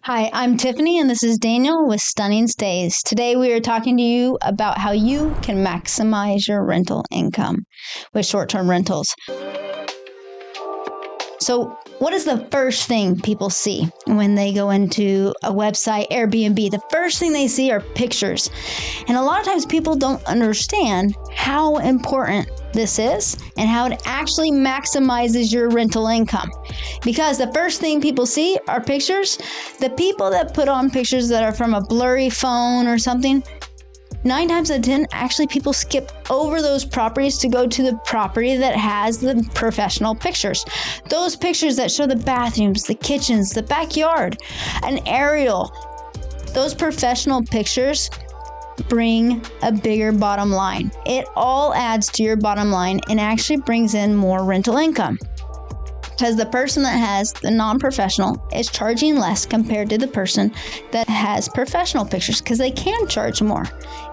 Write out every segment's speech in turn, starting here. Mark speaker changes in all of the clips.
Speaker 1: Hi, I'm Tiffany, and this is Daniel with Stunning Stays. Today, we are talking to you about how you can maximize your rental income with short-term rentals. So, what is the first thing people see when they go into a website, Airbnb? The first thing they see are pictures. And a lot of times people don't understand how important this is and how it actually maximizes your rental income. Because the first thing people see are pictures. The people that put on pictures that are from a blurry phone or something, 9 times out of 10, actually people skip over those properties to go to the property that has the professional pictures. Those pictures that show the bathrooms, the kitchens, the backyard, an aerial. Those professional pictures bring a bigger bottom line. It all adds to your bottom line and actually brings in more rental income. Because the person that has the non-professional is charging less compared to the person that has professional pictures because they can charge more.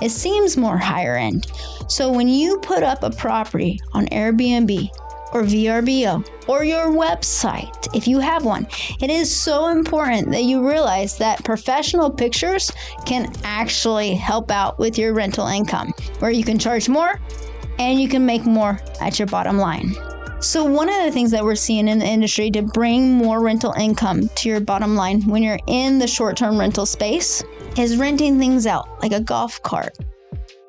Speaker 1: It seems more higher end. So when you put up a property on Airbnb or VRBO or your website, if you have one, it is so important that you realize that professional pictures can actually help out with your rental income, where you can charge more and you can make more at your bottom line. So one of the things that we're seeing in the industry to bring more rental income to your bottom line when you're in the short-term rental space is renting things out, like a golf cart,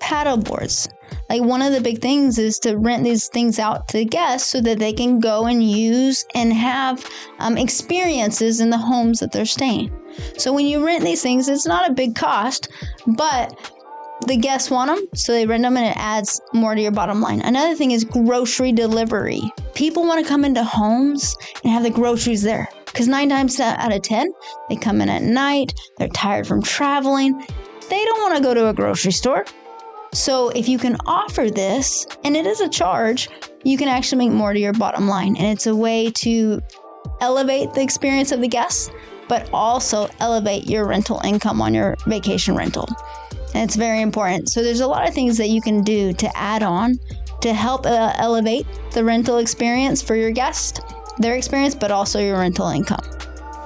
Speaker 1: paddle boards. Like one of the big things is to rent these things out to guests so that they can go and use and have experiences in the homes that they're staying. So when you rent these things, it's not a big cost, but the guests want them, so they rent them and it adds more to your bottom line. Another thing is grocery delivery. People want to come into homes and have the groceries there because 9 times out of 10, they come in at night, they're tired from traveling. They don't want to go to a grocery store. So if you can offer this, and it is a charge, you can actually make more to your bottom line. And it's a way to elevate the experience of the guests, but also elevate your rental income on your vacation rental. And it's very important. So there's a lot of things that you can do to add on to help elevate the rental experience for your guest, their experience, but also your rental income.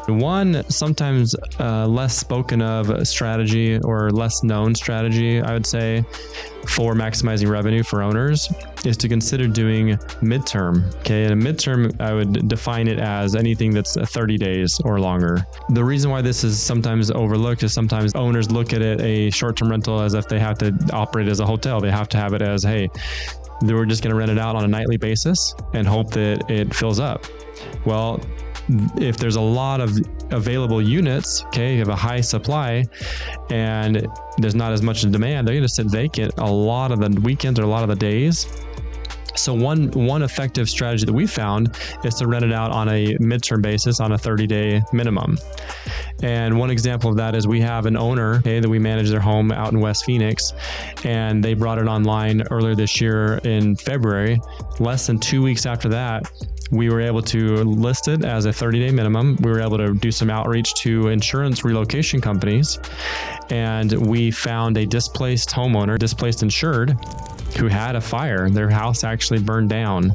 Speaker 2: One sometimes less spoken of strategy or less known strategy, I would say, for maximizing revenue for owners is to consider doing midterm. Okay, and a midterm, I would define it as anything that's 30 days or longer. The reason why this is sometimes overlooked is sometimes owners look at it, a short-term rental, as if they have to operate as a hotel. They have to have it as, hey, we're just going to rent it out on a nightly basis and hope that it fills up. Well, if there's a lot of available units, okay, you have a high supply and there's not as much demand, they're going to sit vacant a lot of the weekends or a lot of the days. So one effective strategy that we found is to rent it out on a midterm basis on a 30-day minimum. And one example of that is we have an owner, okay, that we manage their home out in West Phoenix, and they brought it online earlier this year in February. Less than 2 weeks after that, we were able to list it as a 30-day minimum. We were able to do some outreach to insurance relocation companies, and we found a displaced homeowner, displaced insured, who had a fire. Their house actually burned down.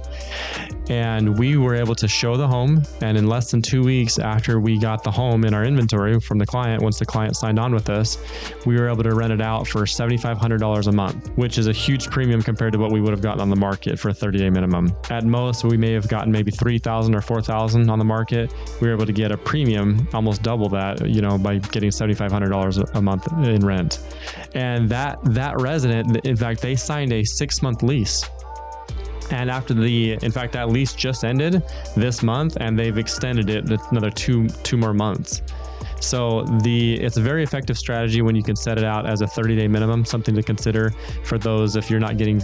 Speaker 2: And we were able to show the home. And in less than 2 weeks after we got the home in our inventory from the client, once the client signed on with us, we were able to rent it out for $7,500 a month, which is a huge premium compared to what we would have gotten on the market for a 30-day minimum. At most, we may have gotten maybe $3,000 or $4,000 on the market. We were able to get a premium, almost double that, by getting $7,500 a month in rent. And that resident, in fact, they signed a 6-month lease. And after that lease just ended this month, and they've extended it another two more months. So it's a very effective strategy when you can set it out as a 30-day minimum, something to consider for those if you're not getting,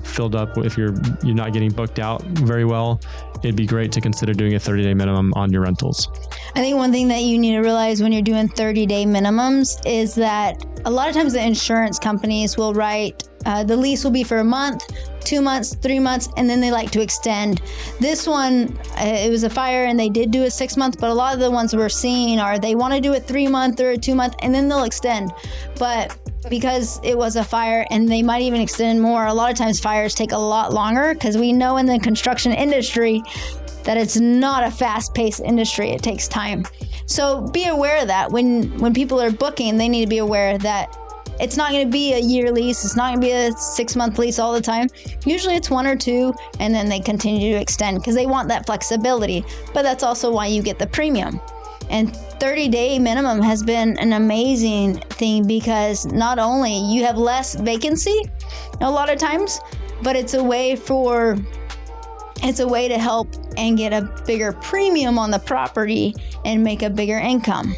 Speaker 2: filled up, if you're not getting booked out very well. It'd be great to consider doing a 30-day minimum on your rentals.
Speaker 1: I think one thing that you need to realize when you're doing 30-day minimums is that a lot of times the insurance companies will write the lease will be for a month, 2 months, 3 months, and then they like to extend. This one, it was a fire and they did do a 6 month, but a lot of the ones we're seeing are they want to do a 3 month or a 2 month, and then they'll extend. But because it was a fire, and they might even extend more, a lot of times fires take a lot longer because we know in the construction industry that it's not a fast-paced industry. It takes time. So be aware of that. When people are booking, they need to be aware that it's not going to be a year lease. It's not going to be a 6-month lease all the time. Usually it's 1 or 2, and then they continue to extend because they want that flexibility. But that's also why you get the premium. And 30-day minimum has been an amazing thing because not only you have less vacancy a lot of times, but it's a way to help and get a bigger premium on the property and make a bigger income.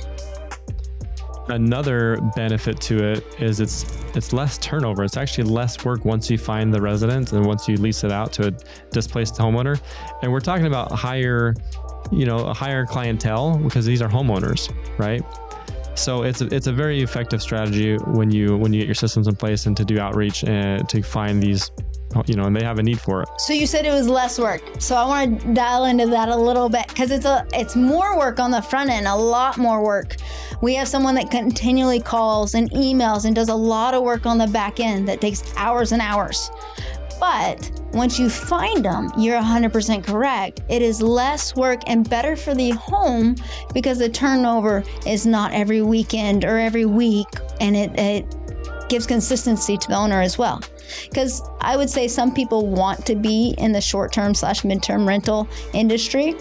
Speaker 2: Another benefit to it is it's less turnover. It's actually less work once you find the residence and once you lease it out to a displaced homeowner. And we're talking about a higher clientele because these are homeowners, right? So it's a very effective strategy when you get your systems in place and to do outreach and to find these, and they have a need for it.
Speaker 1: So you said it was less work. So I want to dial into that a little bit because it's more work on the front end, a lot more work. We have someone that continually calls and emails and does a lot of work on the back end that takes hours and hours. But once you find them, you're 100% correct. It is less work and better for the home because the turnover is not every weekend or every week, and it gives consistency to the owner as well. Because I would say some people want to be in the short-term / midterm rental industry,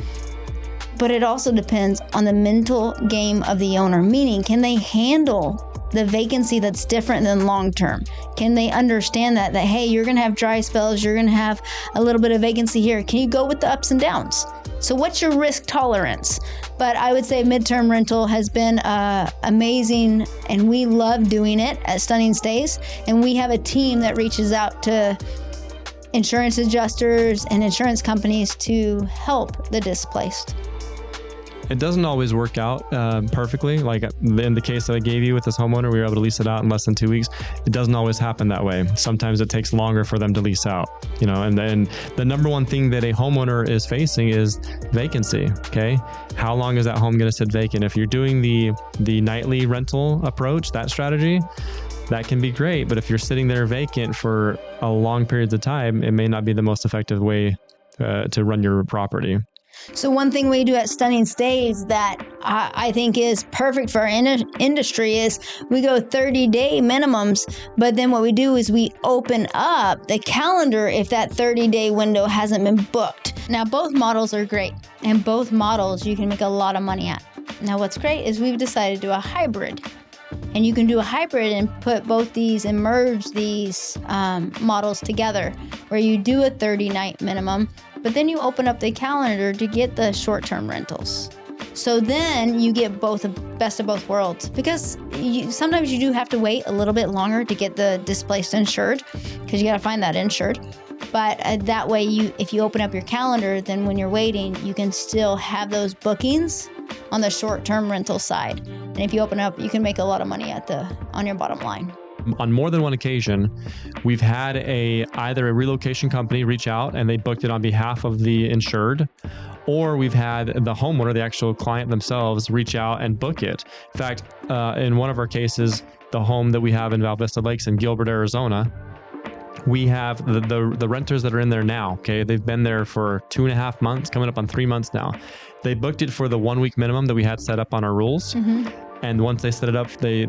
Speaker 1: but it also depends on the mental game of the owner, meaning can they handle the vacancy that's different than long-term? Can they understand that hey, you're going to have dry spells, you're going to have a little bit of vacancy here. Can you go with the ups and downs? So what's your risk tolerance? But I would say midterm rental has been amazing, and we love doing it at Stunning Stays. And we have a team that reaches out to insurance adjusters and insurance companies to help the displaced.
Speaker 2: It doesn't always work out perfectly. Like in the case that I gave you with this homeowner, we were able to lease it out in less than 2 weeks. It doesn't always happen that way. Sometimes it takes longer for them to lease out, and then the number one thing that a homeowner is facing is vacancy. Okay. How long is that home going to sit vacant? If you're doing the nightly rental approach, that strategy, that can be great. But if you're sitting there vacant for a long periods of time, it may not be the most effective way to run your property.
Speaker 1: So one thing we do at Stunning Stays that I think is perfect for our industry is we go 30-day minimums, but then what we do is we open up the calendar if that 30-day window hasn't been booked. Now, both models are great, and both models you can make a lot of money at. Now, what's great is we've decided to do a hybrid. And you can do a hybrid and put both these and merge these models together where you do a 30-night minimum, but then you open up the calendar to get the short-term rentals. So then you get both the best of both worlds because sometimes you do have to wait a little bit longer to get the displaced insured because you got to find that insured. But that way, if you open up your calendar, then when you're waiting, you can still have those bookings on the short-term rental side. And if you open up, you can make a lot of money on your bottom line.
Speaker 2: On more than one occasion, we've had either a relocation company reach out and they booked it on behalf of the insured, or we've had the homeowner, the actual client themselves, reach out and book it. In fact, in one of our cases, the home that we have in Val Vista Lakes in Gilbert, Arizona, we have the renters that are in there now. Okay, they've been there for 2.5 months, coming up on 3 months now. They booked it for the 1 week minimum that we had set up on our rules. Mm-hmm. And once they set it up, they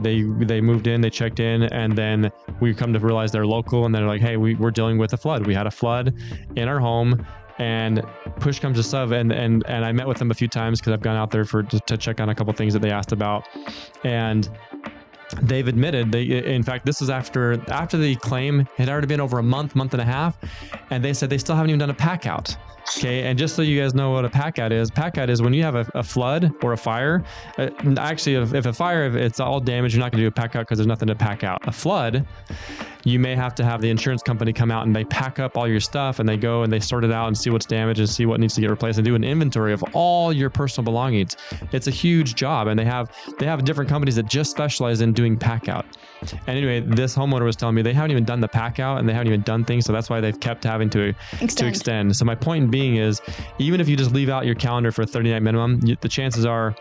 Speaker 2: moved in, they checked in, and then we come to realize they're local, and they're like, hey, we're dealing with a flood. We had a flood in our home, and push comes to shove. And I met with them a few times because I've gone out there to check on a couple things that they asked about, and they've admitted in fact, this was after the claim had already been over a month and a half, and they said they still haven't even done a pack out. Okay, and just so you guys know what a pack out is when you have a flood or a fire. Actually, if a fire, if it's all damaged, you're not going to do a pack out because there's nothing to pack out. A flood, you may have to have the insurance company come out and they pack up all your stuff and they go and they sort it out and see what's damaged and see what needs to get replaced and do an inventory of all your personal belongings. It's a huge job, and they have different companies that just specialize in doing pack out. And anyway, this homeowner was telling me they haven't even done the pack out and they haven't even done things, so that's why they've kept having to extend. So my point being is, even if you just leave out your calendar for a 30-night minimum, the chances are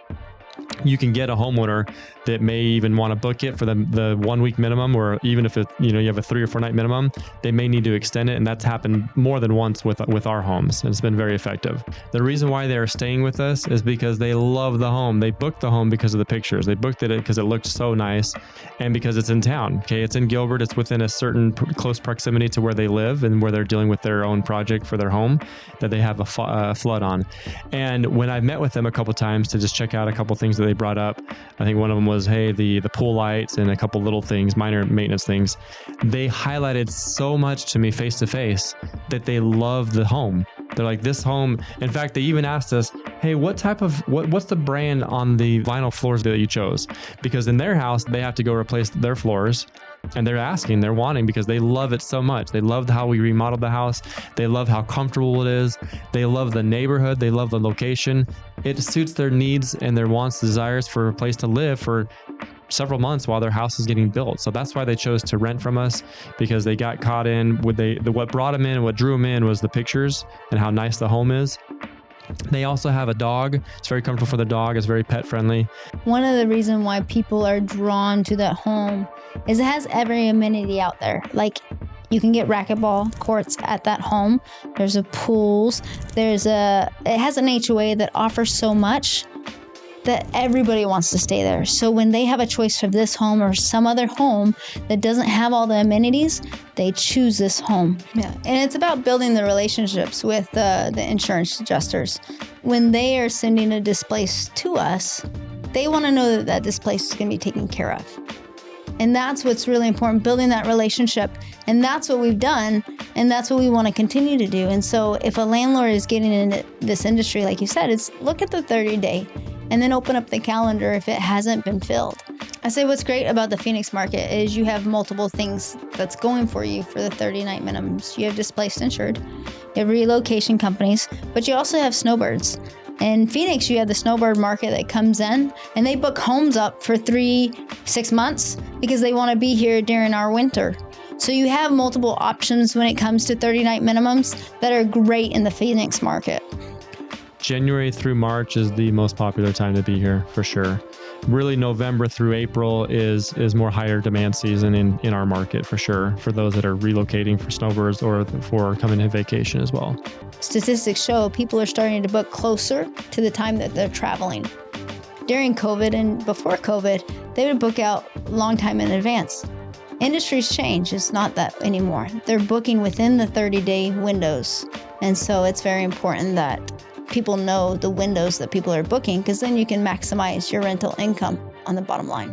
Speaker 2: you can get a homeowner that may even want to book it for the 1 week minimum, or even if you have a 3 or 4 night minimum, they may need to extend it. And that's happened more than once with our homes. And it's been very effective. The reason why they're staying with us is because they love the home. They booked the home because of the pictures. They booked it because it looked so nice and because it's in town. Okay. It's in Gilbert. It's within a certain close proximity to where they live and where they're dealing with their own project for their home that they have a flood on. And when I met with them a couple times to just check out a couple things that they brought up, I think one of them was, hey, the pool lights and a couple little things, minor maintenance things. They highlighted so much to me face to face that they love the home. They're like, this home. In fact, they even asked us, hey, what's the brand on the vinyl floors that you chose? Because in their house, they have to go replace their floors. And they're wanting because they love it so much. They love how we remodeled the house. They love how comfortable it is. They love the neighborhood. They love the location. It suits their needs and their wants, desires for a place to live for several months while their house is getting built. So that's why they chose to rent from us, because they got caught in what brought them in and what drew them in was the pictures and how nice the home is. They also have a dog. It's very comfortable for the dog. It's very pet friendly.
Speaker 1: One of the reasons why people are drawn to that home is it has every amenity out there. Like, you can get racquetball courts at that home. There's a pools. It has an HOA that offers so much that everybody wants to stay there. So when they have a choice of this home or some other home that doesn't have all the amenities, they choose this home. Yeah. And it's about building the relationships with the insurance adjusters. When they are sending a displaced to us, they want to know that displaced is going to be taken care of. And that's what's really important, building that relationship. And that's what we've done. And that's what we want to continue to do. And so if a landlord is getting into this industry, like you said, it's look at the 30-day and then open up the calendar if it hasn't been filled. I say what's great about the Phoenix market is you have multiple things that's going for you for the 30-night minimums. You have displaced insured, you have relocation companies, but you also have snowbirds. In Phoenix, you have the snowbird market that comes in and they book homes up for 3-6 months because they want to be here during our winter. So you have multiple options when it comes to 30-night minimums that are great in the Phoenix market.
Speaker 2: January through March is the most popular time to be here for sure. Really, November through April is more higher demand season in our market for sure, for those that are relocating for snowbirds or for coming on vacation as well.
Speaker 1: Statistics show people are starting to book closer to the time that they're traveling. During COVID and before COVID, they would book out a long time in advance. Industries change. It's not that anymore. They're booking within the 30-day windows. And so it's very important that people know the windows that people are booking, because then you can maximize your rental income on the bottom line.